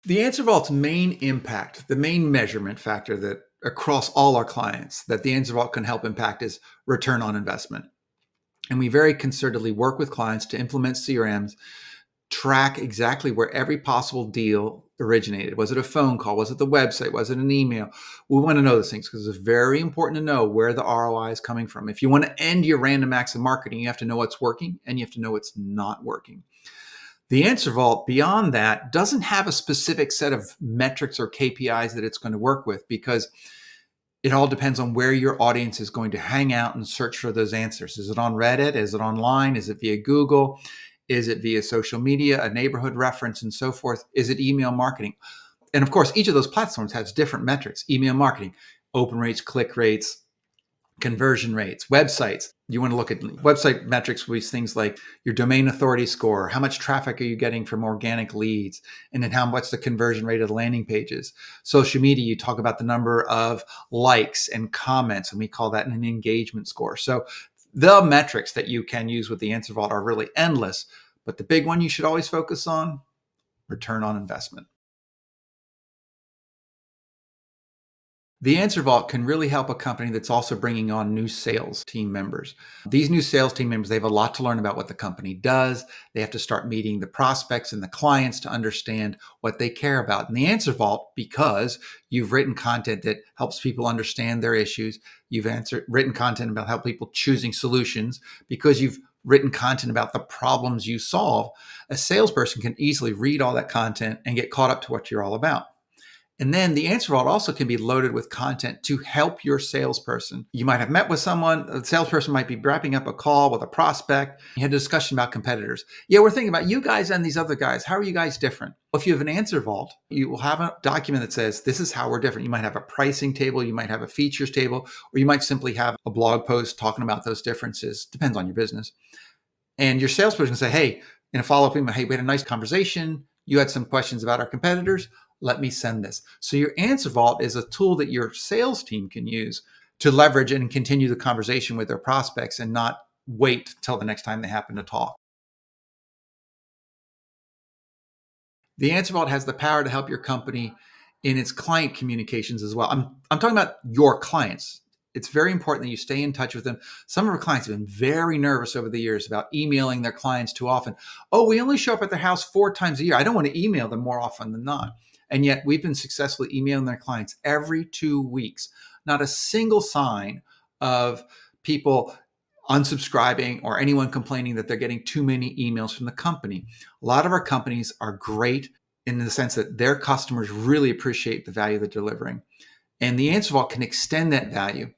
The answer vault's main impact, the main measurement factor that across all our clients that the answer vault can help impact is return on investment. And we very concertedly work with clients to implement CRMs, track exactly where every possible deal originated. Was it a phone call? Was it the website? Was it an email? We want to know those things because it's very important to know where the ROI is coming from. If you want to end your random acts of marketing, you have to know what's working and you have to know what's not working. The answer vault beyond that doesn't have a specific set of metrics or KPIs that it's going to work with because it all depends on where your audience is going to hang out and search for those answers. Is it on Reddit? Is it online? Is it via Google? Is it via social media, a neighborhood reference, and so forth? Is it email marketing? And of course, each of those platforms has different metrics. Email marketing, open rates, click rates, conversion rates, websites. You want to look at website metrics with things like your domain authority score, how much traffic are you getting from organic leads, and then what's the conversion rate of the landing pages. Social media, you talk about the number of likes and comments, and we call that an engagement score. So the metrics that you can use with the answer vault are really endless, but the big one you should always focus on, return on investment. The Answer Vault can really help a company that's also bringing on new sales team members. These new sales team members, they have a lot to learn about what the company does. They have to start meeting the prospects and the clients to understand what they care about. And the Answer Vault, because you've written content that helps people understand their issues, you've written content about help people choosing solutions, because you've written content about the problems you solve, a salesperson can easily read all that content and get caught up to what you're all about. And then the answer vault also can be loaded with content to help your salesperson. You might have met with someone, the salesperson might be wrapping up a call with a prospect. You had a discussion about competitors. Yeah, we're thinking about you guys and these other guys. How are you guys different? Well, if you have an answer vault, you will have a document that says, this is how we're different. You might have a pricing table, you might have a features table, or you might simply have a blog post talking about those differences. Depends on your business. And your salesperson can say, hey, in a follow-up email, hey, we had a nice conversation. You had some questions about our competitors. Let me send this. So your answer vault is a tool that your sales team can use to leverage and continue the conversation with their prospects and not wait till the next time they happen to talk. The answer vault has the power to help your company in its client communications as well. I'm talking about your clients. It's very important that you stay in touch with them. Some of our clients have been very nervous over the years about emailing their clients too often. Oh, we only show up at their house 4 times a year. I don't want to email them more often than not. And yet we've been successfully emailing their clients every 2 weeks. Not a single sign of people unsubscribing or anyone complaining that they're getting too many emails from the company. A lot of our companies are great in the sense that their customers really appreciate the value they're delivering. And the answer vault can extend that value.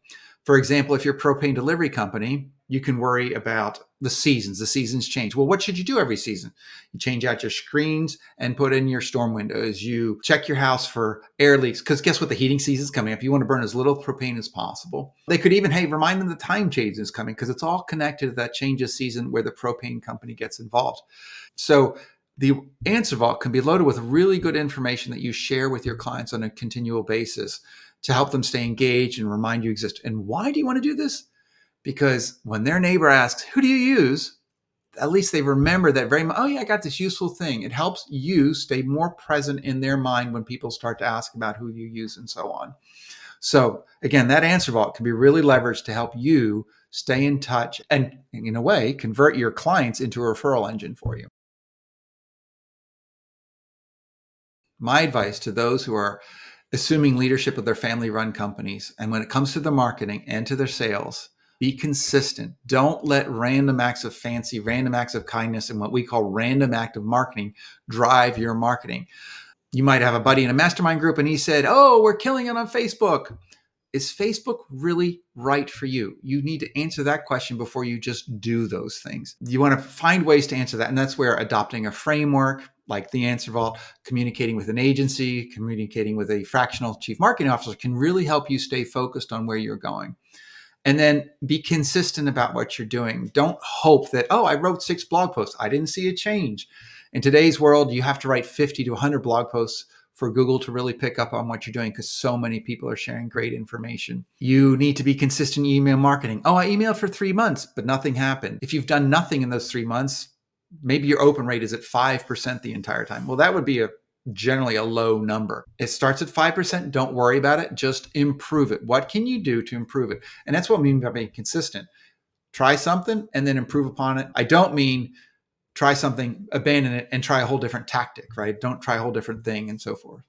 For example, if you're a propane delivery company, you can worry about the seasons. The seasons change. Well, what should you do every season? You change out your screens and put in your storm windows. You check your house for air leaks because guess what? The heating season's coming up. You want to burn as little propane as possible. They could even, hey, remind them the time change is coming because it's all connected to that change of season where the propane company gets involved. So the answer vault can be loaded with really good information that you share with your clients on a continual basis to help them stay engaged and remind you exist. And why do you want to do this? Because when their neighbor asks, who do you use? At least they remember that very much. Oh yeah, I got this useful thing. It helps you stay more present in their mind when people start to ask about who you use and so on. So again, that answer vault can be really leveraged to help you stay in touch and in a way, convert your clients into a referral engine for you. My advice to those who are assuming leadership of their family-run companies, and when it comes to the marketing and to their sales, be consistent. Don't let random acts of fancy, random acts of kindness, and what we call random act of marketing drive your marketing. You might have a buddy in a mastermind group and he said, oh, we're killing it on Facebook. Is Facebook really right for you? You need to answer that question before you just do those things. You want to find ways to answer that. And that's where adopting a framework like the Answer Vault, communicating with an agency, communicating with a fractional chief marketing officer can really help you stay focused on where you're going. And then be consistent about what you're doing. Don't hope that, oh, I wrote 6 blog posts. I didn't see a change. In today's world, you have to write 50 to 100 blog posts for Google to really pick up on what you're doing because so many people are sharing great information. You need to be consistent in email marketing. Oh, I emailed for 3 months, but nothing happened. If you've done nothing in those 3 months, maybe your open rate is at 5% the entire time. Well, that would be a generally a low number. It starts at 5%. Don't worry about it. Just improve it. What can you do to improve it? And that's what I mean by being consistent. Try something and then improve upon it. I don't mean try something, abandon it, and try a whole different tactic, right? Don't try a whole different thing and so forth.